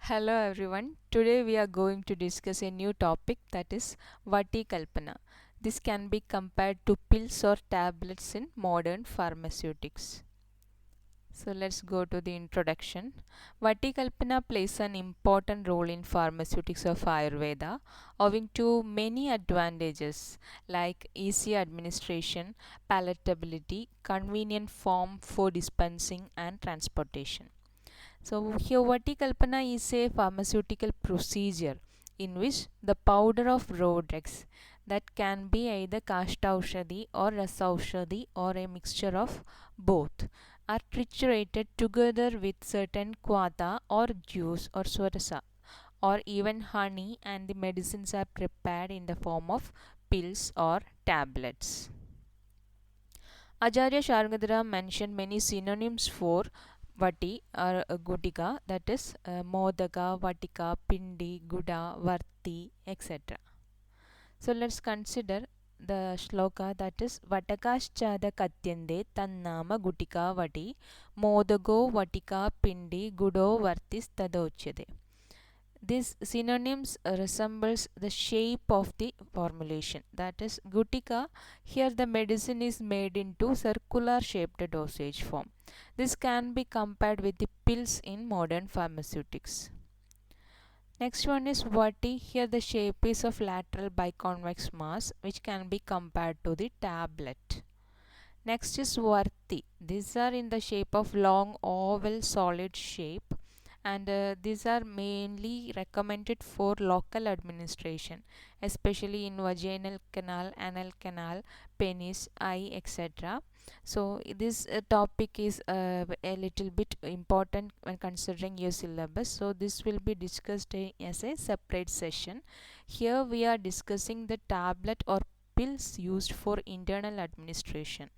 Hello everyone. Today we are going to discuss a new topic, that is Vati Kalpana. This can be compared to pills or tablets in modern pharmaceutics. So let's go to the introduction. Vati Kalpana plays an important role in pharmaceutics of Ayurveda, owing to many advantages like easy administration, palatability, convenient form for dispensing, and transportation. So here Vatikalpana is a pharmaceutical procedure in which the powder of raw drugs, that can be either Kashtaushadhi or Rasaushadhi or a mixture of both, are triturated together with certain kvata or juice or swarasa or even honey, and the medicines are prepared in the form of pills or tablets. Acharya Shargadhara mentioned many synonyms for Vati or Gutika, that is Modaka, Vatika, Pindi, Guda, Varti, etc. So let's consider the shloka, that is Vatakaschada Katyande Tannama Gutika Vati Modago Vatika Pindi Gudo Vartis Tadochyade. This synonyms resembles the shape of the formulation, that is Gutika. Here the medicine is made into circular shaped dosage form. This can be compared with the pills in modern pharmaceutics. Next one is Vati. Here the shape is of lateral biconvex mass, which can be compared to the tablet. Next is Varti. These are in the shape of long oval solid shape, and these are mainly recommended for local administration, especially in vaginal canal, anal canal, penis, eye, etc. So this topic is a little bit important when considering your syllabus, so this will be discussed as a separate session. Here we are discussing the tablet or pills used for internal administration.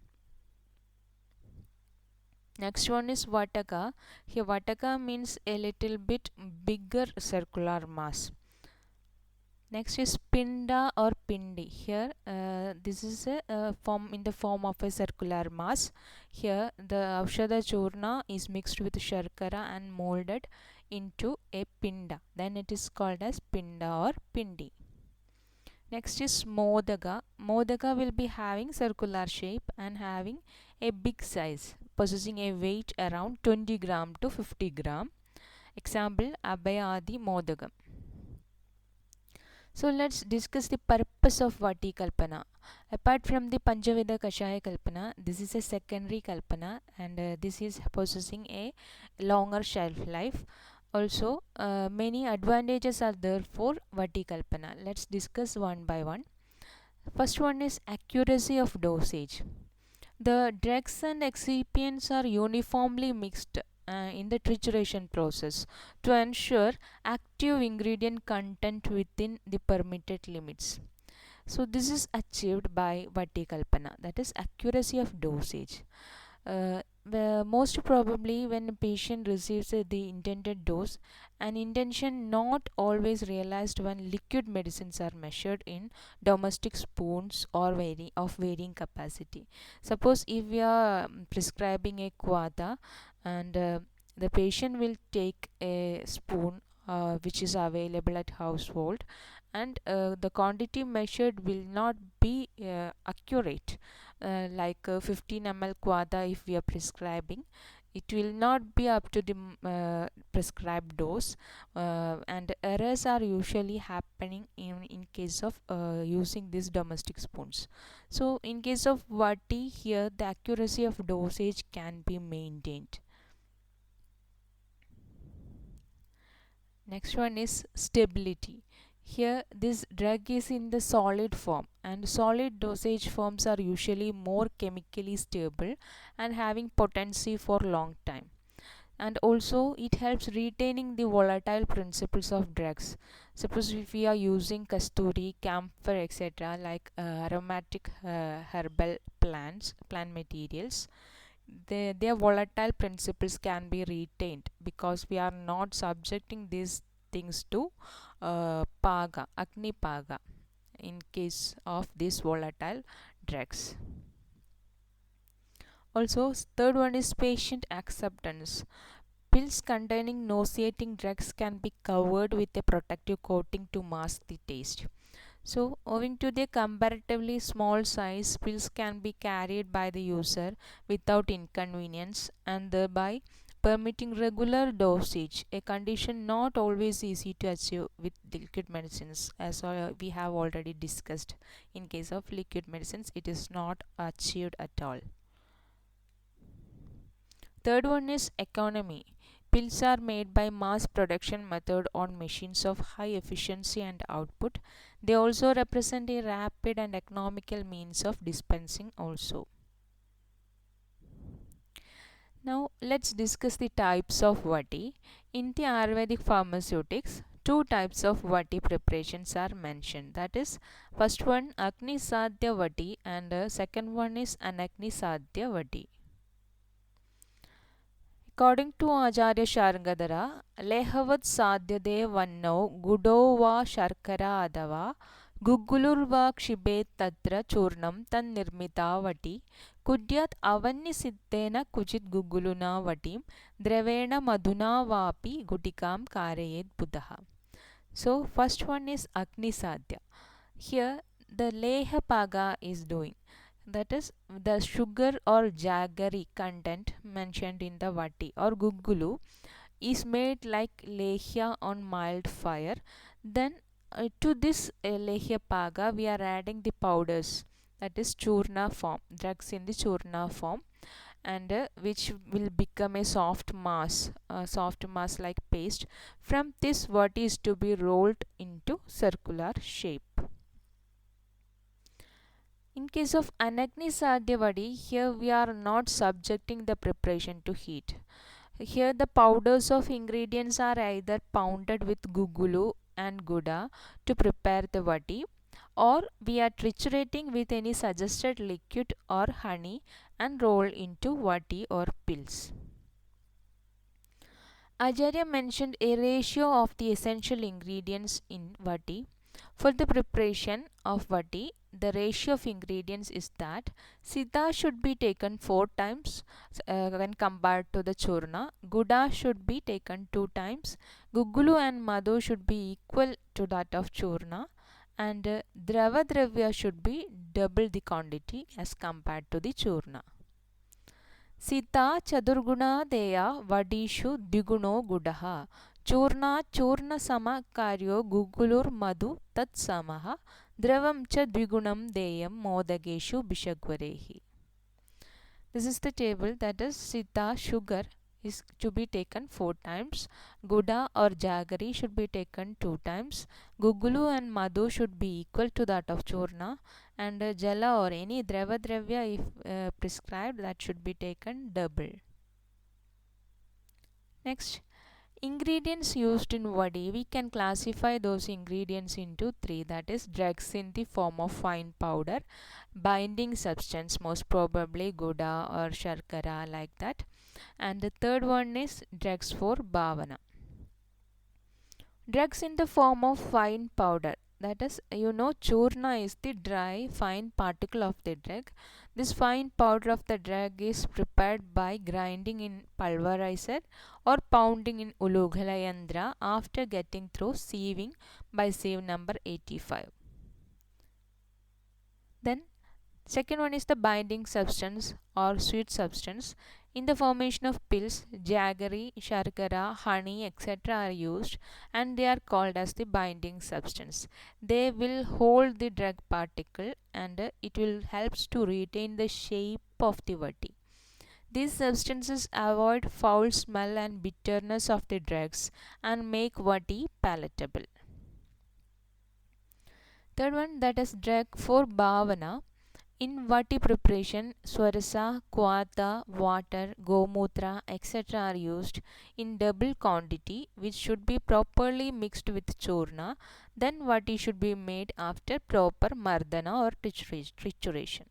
Next one is Vataka. Here Vataka means a little bit bigger circular mass. Next is Pinda or Pindi. Here this is a form in the form of a circular mass. Here the Aushadha Churna is mixed with Sharkara and molded into a Pinda. Then it is called as Pinda or Pindi. Next is Modaka. Modaka will be having circular shape and having a big size, possessing a weight around 20 gram to 50 gram. Example, Abhayadi Modakam. So let's discuss the purpose of Vati Kalpana. Apart from the Panchavida Kashaya Kalpana, this is a secondary Kalpana, and this is possessing a longer shelf life. Also, many advantages are there for Vati Kalpana. Let's discuss one by one. First one is accuracy of dosage. The drugs and excipients are uniformly mixed in the trituration process to ensure active ingredient content within the permitted limits. So this is achieved by Vati Kalpana, that is accuracy of dosage. Most probably when a patient receives the intended dose, an intention not always realized when liquid medicines are measured in domestic spoons or varying capacity. Suppose if we are prescribing a quata, and the patient will take a spoon which is available at household, and the quantity measured will not be accurate, like 15 ml quada if we are prescribing, it will not be up to the prescribed dose, and errors are usually happening in case of using these domestic spoons. So in case of Vati, here the accuracy of dosage can be maintained. Next one is stability. Here this drug is in the solid form, and solid dosage forms are usually more chemically stable and having potency for long time. And also it helps retaining the volatile principles of drugs. Suppose if we are using kasturi, camphor, etc., like aromatic herbal plant materials, their volatile principles can be retained because we are not subjecting these things to paga, agni paga, in case of these volatile drugs. Also, third one is patient acceptance. Pills containing nauseating drugs can be covered with a protective coating to mask the taste. So, owing to their comparatively small size, pills can be carried by the user without inconvenience and thereby permitting regular dosage, a condition not always easy to achieve with liquid medicines, as we have already discussed. In case of liquid medicines, it is not achieved at all. Third one is economy. Pills are made by mass production method on machines of high efficiency and output. They also represent a rapid and economical means of dispensing also. Now let's discuss the types of vati. In the Ayurvedic pharmaceutics, two types of vati preparations are mentioned. That is, first one Agni Sadhya vati and second one is Anagni Sadhya vati. According to Acharya Sharangadhara, Lehavat Sadhyade Vanno Gudo va Sharkara Adava Guggulurva Kshibe Tatra Churnam Tan Nirmita Vati Kudyat Avanni Siddena Kuchit Gugguluna Vatim Drevena Madhuna Vapi Gutikam Karayet Buddha. So, first one is Agni Sadhya. Here, the Leha Paga is doing. That is the sugar or jaggery content mentioned in the vati or guggulu is made like lehya on mild fire. Then to this lehya paga we are adding the powders, that is churna form, drugs in the churna form, and which will become a soft mass like paste. From this what is to be rolled into circular shape. In case of Anagni Sadhyavadi, here we are not subjecting the preparation to heat. Here the powders of ingredients are either pounded with gugulu and guda to prepare the vati, or we are triturating with any suggested liquid or honey and roll into vati or pills. Acharya mentioned a ratio of the essential ingredients in vati. For the preparation of vati, the ratio of ingredients is that Sita should be taken 4 times when compared to the churna, Guda should be taken 2 times, Gugulu and Madhu should be equal to that of churna, and Drava Dravya should be double the quantity as compared to the churna. Sita Chadurguna Deya Vadishu Diguno Gudaha Churna Churna Sama Karyo Gugulur Madhu Tat Samaha Dravam cha Dvigunam Deyam Modageshu Bishagvarehi. This is the table, that is Sita sugar is to be taken 4 times, Guda or Jaggery should be taken 2 times, Gugulu and Madhu should be equal to that of Churna, and Jala or any Drava Dravya if prescribed, that should be taken double. Next, ingredients used in vadi, we can classify those ingredients into 3, that is drugs in the form of fine powder, binding substance most probably guda or sharkara like that, and the third one is drugs for bhavana. Drugs in the form of fine powder, that is, churna is the dry fine particle of the drug. This fine powder of the drug is prepared by grinding in pulverizer or pounding in ulughalayandra after getting through sieving by sieve number 85. Then second one is the binding substance or sweet substance. In the formation of pills, jaggery, sharkara, honey, etc. are used, and they are called as the binding substance. They will hold the drug particle and it will helps to retain the shape of the vati. These substances avoid foul smell and bitterness of the drugs and make vati palatable. Third one, that is drug for bhavana. In vati preparation, swarasa, kvata, water, gomutra, etc. are used in double quantity, which should be properly mixed with churna. Then vati should be made after proper mardana or trituration.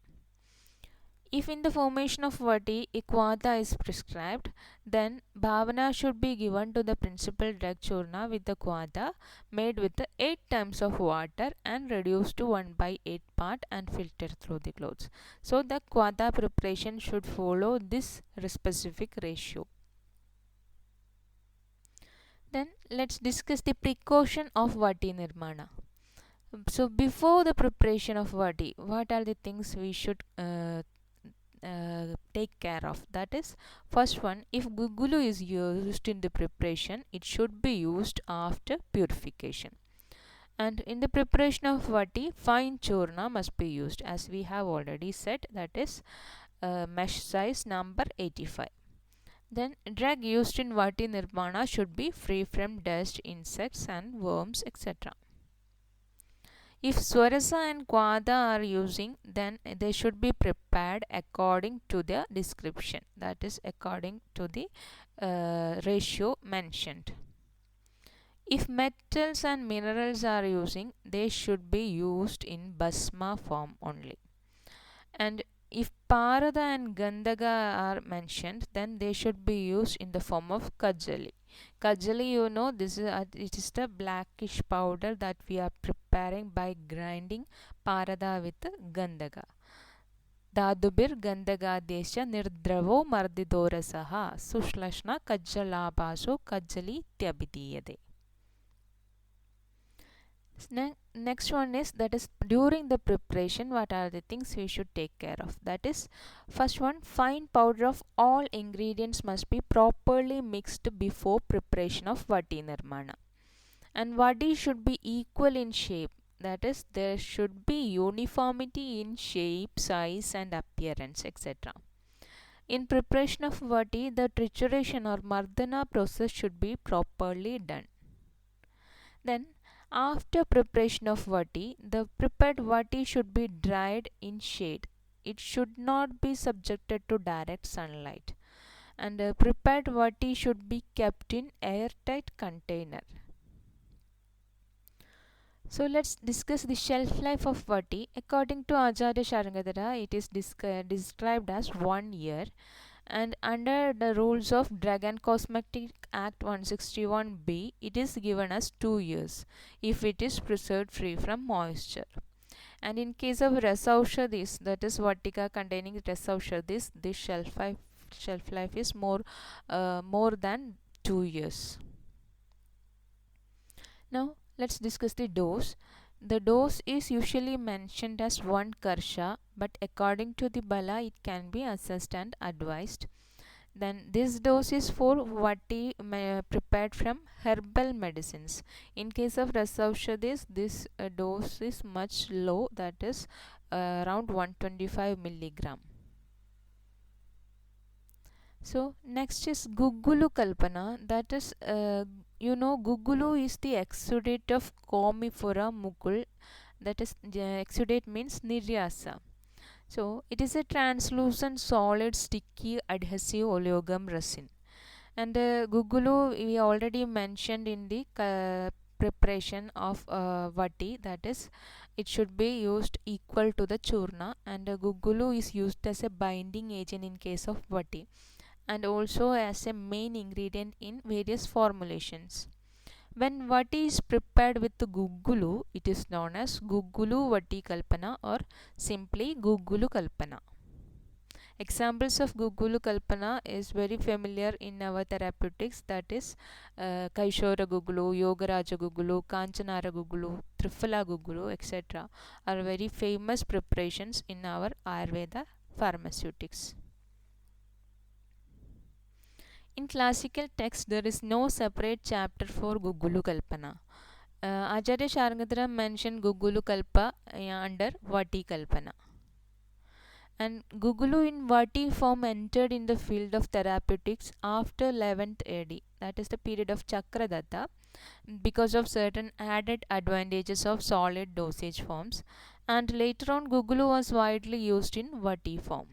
If in the formation of vati kvata is prescribed, then bhavana should be given to the principal drug churna with the kvata made with 8 times of water and reduced to 1 by 8 part and filtered through the clothes. So the kvata preparation should follow this specific ratio. Then let's discuss the precaution of vati nirmana. So before the preparation of vati, what are the things we should take care of? That is, first one, if gugulu is used in the preparation, it should be used after purification. And in the preparation of vati, fine churna must be used, as we have already said, that is mesh size number 85. Then drug used in vati nirmana should be free from dust, insects and worms, etc. If swarasa and kwada are using, then they should be prepared according to the description, that is according to the ratio mentioned. If metals and minerals are using, they should be used in basma form only. And if parada and gandaga are mentioned, then they should be used in the form of kajali. Kajali, you know, this is it is the blackish powder that we are preparing by grinding parada with gandaga. Dadubir gandagadesh nirdravo mardidorasaha sushlashna kajjalabaso kajjali tyabidiyade. Next one is, that is during the preparation, what are the things we should take care of? That is, first one, fine powder of all ingredients must be properly mixed before preparation of vati nirmana. And vati should be equal in shape, that is there should be uniformity in shape, size and appearance, etc. In preparation of vati, the trituration or mardana process should be properly done. Then after preparation of vati, the prepared vati should be dried in shade. It should not be subjected to direct sunlight. And prepared vati should be kept in airtight container. So let's discuss the shelf life of vati. According to Acharya Sharangadhara, it is described as 1 year. And under the rules of Drug and Cosmetic Act 161B, it is given as 2 years if it is preserved free from moisture. And in case of Rasaushadis, that is Vatika containing Rasaushadis, this shelf life is more than 2 years. Now let's discuss the dose. The dose is usually mentioned as 1 karsha, but according to the bala it can be assessed and advised. Then this dose is for vati prepared from herbal medicines. In case of Rasaushadis, this dose is much low, that is around 125 milligram. So next is Gugulu Kalpana, that is you know, Gugulu is the exudate of Commiphora mukul, that is exudate means niryasa. So it is a translucent solid sticky adhesive oleogum resin. And Gugulu we already mentioned in the preparation of vati, that is it should be used equal to the churna, and Gugulu is used as a binding agent in case of vati and also as a main ingredient in various formulations. When vati is prepared with Gugulu, it is known as Gugulu Vati Kalpana or simply Gugulu Kalpana. Examples of Gugulu Kalpana is very familiar in our therapeutics, that is Kaishora Gugulu, Yogaraja Gugulu, Kanchanara Gugulu, Triphala Gugulu, etc. are very famous preparations in our Ayurveda pharmaceutics. In classical text, there is no separate chapter for Gugulu Kalpana. Acharya Sharangadhara mentioned Gugulu Kalpa under Vati Kalpana. And Gugulu in Vati form entered in the field of therapeutics after 11th AD, that is the period of Chakradatta, because of certain added advantages of solid dosage forms. And later on, Gugulu was widely used in Vati form.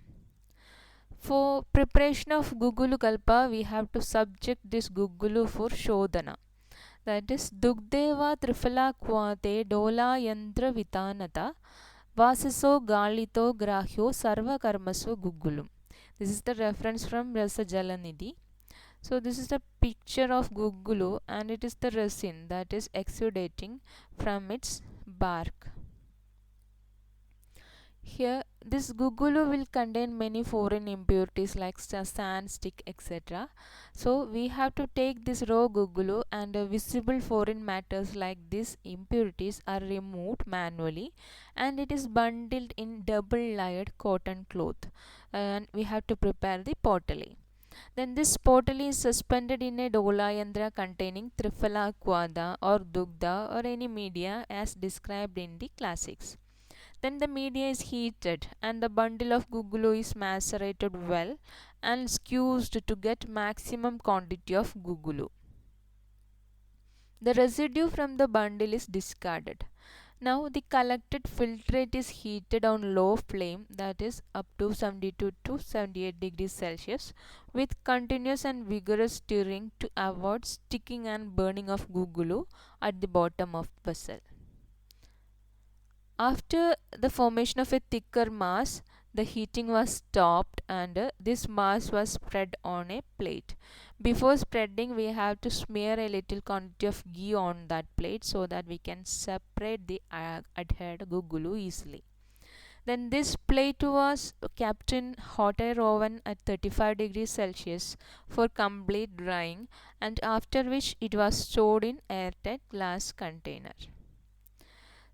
For preparation of Gugulu Kalpa, we have to subject this Gugulu for Shodhana. That is Dugdeva Triphala Kwate Dola Yantra Vitanata Vasiso Galito Grahyo Sarva Karmaso Gugulum. This is the reference from Rasa Jalanidhi. So this is the picture of Gugulu and it is the resin that is exudating from its bark. Here, this gugulu will contain many foreign impurities like sand, stick, etc. So, we have to take this raw gugulu and visible foreign matters like these impurities are removed manually, and it is bundled in double layered cotton cloth, and we have to prepare the pottery. Then this pottery is suspended in a dolayantra containing Triphala Quada or Dugda or any media as described in the classics. Then the media is heated and the bundle of gugulu is macerated well and squeezed to get maximum quantity of gugulu. The residue from the bundle is discarded. Now the collected filtrate is heated on low flame, that is up to 72 to 78 degrees Celsius, with continuous and vigorous stirring to avoid sticking and burning of gugulu at the bottom of vessel. After the formation of a thicker mass, the heating was stopped and this mass was spread on a plate. Before spreading, we have to smear a little quantity of ghee on that plate so that we can separate the adhered gugulu easily. Then this plate was kept in hot air oven at 35 degrees Celsius for complete drying, and after which it was stored in airtight glass container.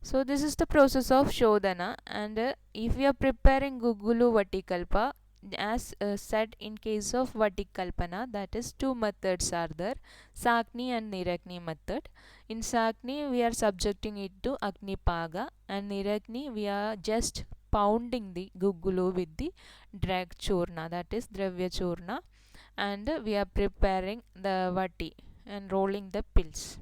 So this is the process of Shodhana, and if we are preparing Gugulu Vatikalpa, as said in case of Vatikalpana, that is two methods are there, Sakni and Nirakni method. In Sakni we are subjecting it to Agni Paga, and Nirakni we are just pounding the Gugulu with the drag churna, that is Dravya churna, and we are preparing the Vati and rolling the pills.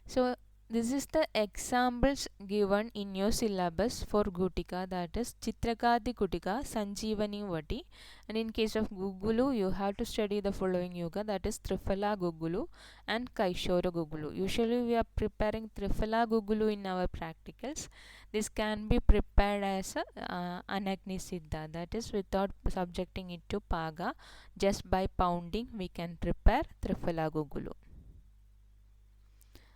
So this is the examples given in your syllabus for Gutika, that is Chitrakadi Gutika, Sanjeevani Vati, and in case of Gugulu you have to study the following yoga, that is Triphala Gugulu and Kaishora Gugulu. Usually we are preparing Triphala Gugulu in our practicals. This can be prepared as a Anagni Siddha, that is without subjecting it to Paga, just by pounding we can prepare Triphala Gugulu.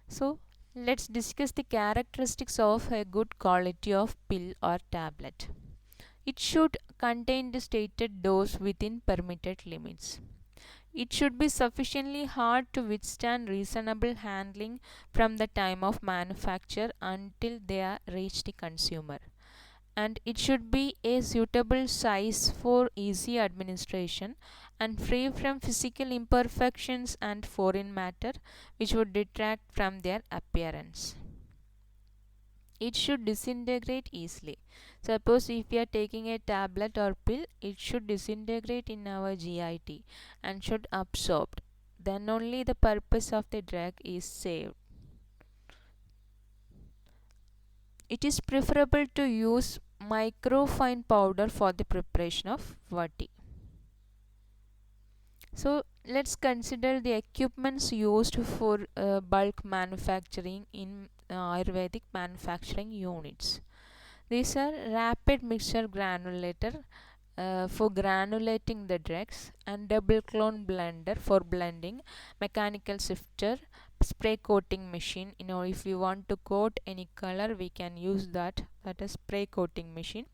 So let's discuss the characteristics of a good quality of pill or tablet. It should contain the stated dose within permitted limits. It should be sufficiently hard to withstand reasonable handling from the time of manufacture until they are reached the consumer. And it should be a suitable size for easy administration and free from physical imperfections and foreign matter which would detract from their appearance. It should disintegrate easily. Suppose if we are taking a tablet or pill, it should disintegrate in our GIT and should absorb. Then only the purpose of the drug is saved. It is preferable to use microfine powder for the preparation of vati. So let's consider the equipments used for bulk manufacturing in Ayurvedic manufacturing units. These are rapid mixture granulator for granulating the drugs, and double clone blender for blending, mechanical sifter, spray coating machine. If you want to coat any color we can use that is spray coating machine,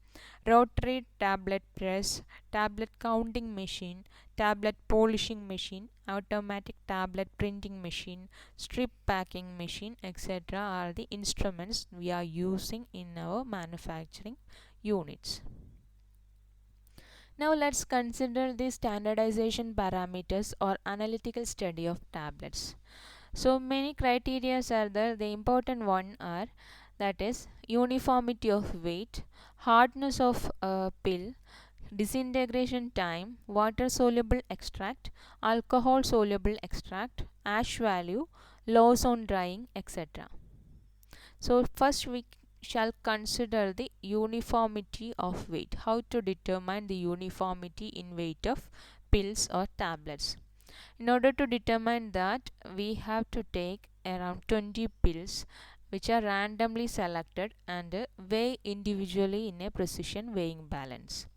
rotary tablet press, tablet counting machine, tablet polishing machine, automatic tablet printing machine, strip packing machine, etc. are the instruments we are using in our manufacturing units. Now let's consider the standardization parameters or analytical study of tablets. So many criteria are there. The important one are, that is uniformity of weight, hardness of pill, disintegration time, water soluble extract, alcohol soluble extract, ash value, loss on drying, etc. So first we shall consider the uniformity of weight. How to determine the uniformity in weight of pills or tablets? In order to determine that, we have to take around 20 pills which are randomly selected and weigh individually in a precision weighing balance.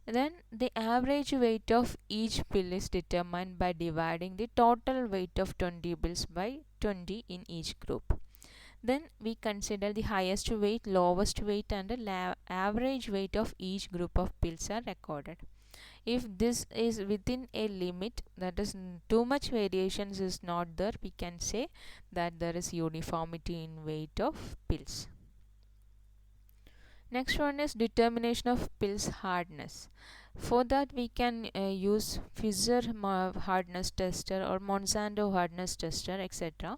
Then the average weight of each pill is determined by dividing the total weight of 20 pills by 20 in each group. Then we consider the highest weight, lowest weight, and the average weight of each group of pills are recorded. If this is within a limit, that is too much variations is not there, we can say that there is uniformity in weight of pills. Next one is determination of pills hardness. For that we can use Pfizer hardness tester or Monsanto hardness tester, etc.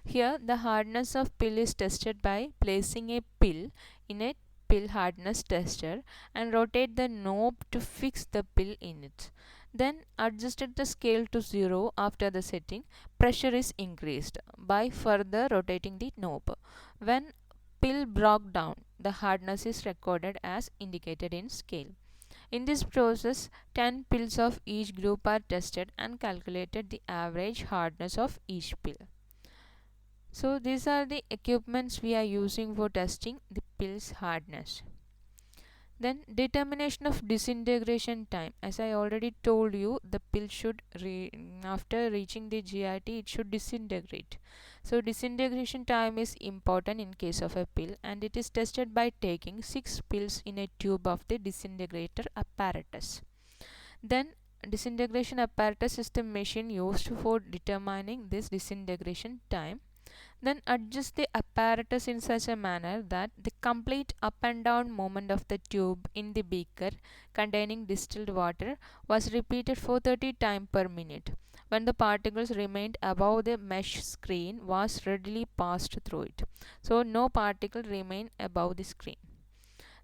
Here the hardness of pill is tested by placing a pill in a pill hardness tester and rotate the knob to fix the pill in it. Then adjusted the scale to 0 after the setting. Pressure is increased by further rotating the knob. When pill broke down, the hardness is recorded as indicated in scale. In this process, 10 pills of each group are tested and calculated the average hardness of each pill. So these are the equipments we are using for testing the pill's hardness. Then determination of disintegration time. As I already told you, the pill should after reaching the GIT it should disintegrate. So disintegration time is important in case of a pill, and it is tested by taking 6 pills in a tube of the disintegrator apparatus. Then disintegration apparatus is the machine used for determining this disintegration time. Then adjust the apparatus in such a manner that the complete up and down movement of the tube in the beaker containing distilled water was repeated for 30 times per minute. When the particles remained above the mesh screen was readily passed through it. So no particle remained above the screen.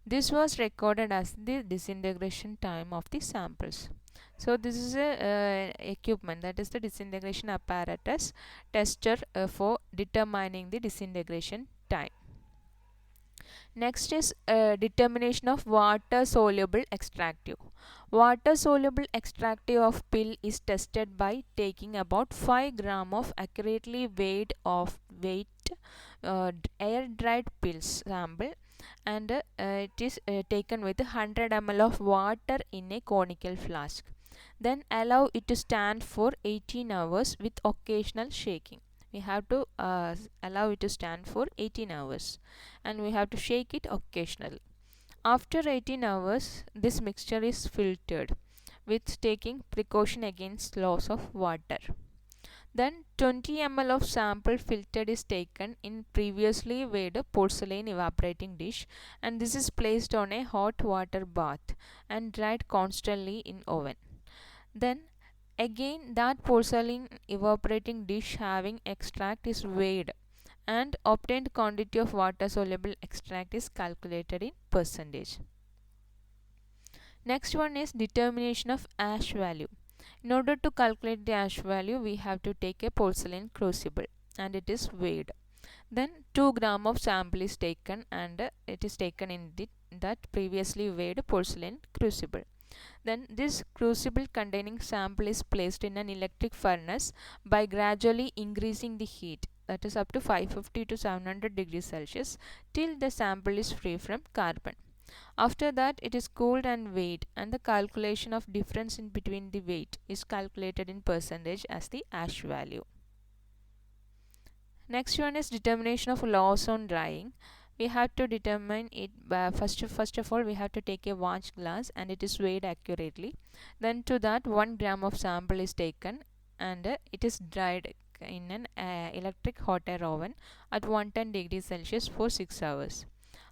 This was recorded as the disintegration time of the samples. So this is a equipment, that is the disintegration apparatus tester for determining the disintegration time. Next is determination of water soluble extractive. Water soluble extractive of pill is tested by taking about 5 gram of accurately weighed of weight air dried pills sample, and it is taken with 100 ml of water in a conical flask. Then allow it to stand for 18 hours with occasional shaking. We have to allow it to stand for 18 hours and we have to shake it occasionally. After 18 hours, this mixture is filtered with taking precaution against loss of water. Then 20 ml of sample filtered is taken in previously weighed porcelain evaporating dish, and this is placed on a hot water bath and dried constantly in oven. Then again that porcelain evaporating dish having extract is weighed and obtained quantity of water soluble extract is calculated in percentage. Next one is determination of ash value. In order to calculate the ash value, we have to take a porcelain crucible and it is weighed. Then 2 gram of sample is taken and it is taken in that previously weighed porcelain crucible. Then this crucible containing sample is placed in an electric furnace by gradually increasing the heat, that is up to 550 to 700 degrees Celsius, till the sample is free from carbon. After that it is cooled and weighed, and the calculation of difference in between the weight is calculated in percentage as the ash value. Next one is determination of loss on drying. We have to determine it by first of all we have to take a watch glass and it is weighed accurately. Then to that 1 gram of sample is taken and it is dried in an electric hot air oven at 110 degrees Celsius for 6 hours.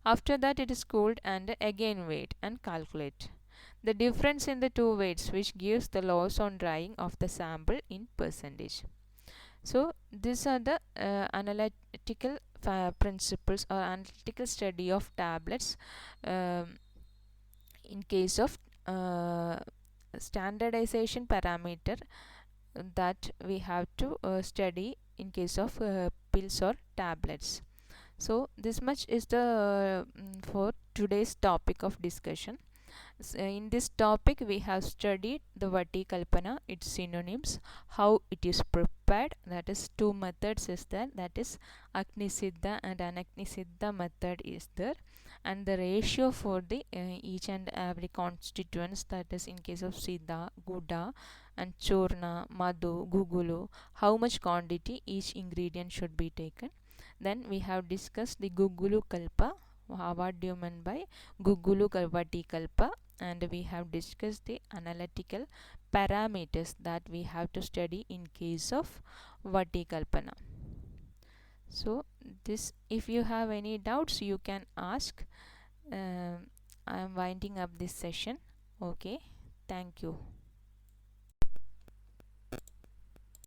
After that it is cooled and again weighed and calculate the difference in the two weights, which gives the loss on drying of the sample in percentage. So these are the analytical principles or analytical study of tablets in case of standardization parameter that we have to study in case of pills or tablets. So this much is the for today's topic of discussion. In this topic we have studied the Vati Kalpana, its synonyms, how it is prepared, that is two methods is there, that is Agni Siddha and Anagni Siddha method is there, and the ratio for the each and every constituents, that is in case of Siddha, Guda and Churna, Madhu, Gugulu, how much quantity each ingredient should be taken. Then we have discussed the Gugulu Kalpa. What do you mean by Gugulu Vati Kalpa? And we have discussed the analytical parameters that we have to study in case of Vati Kalpana. So this, if you have any doubts, you can ask. I am winding up this session. Okay, thank you.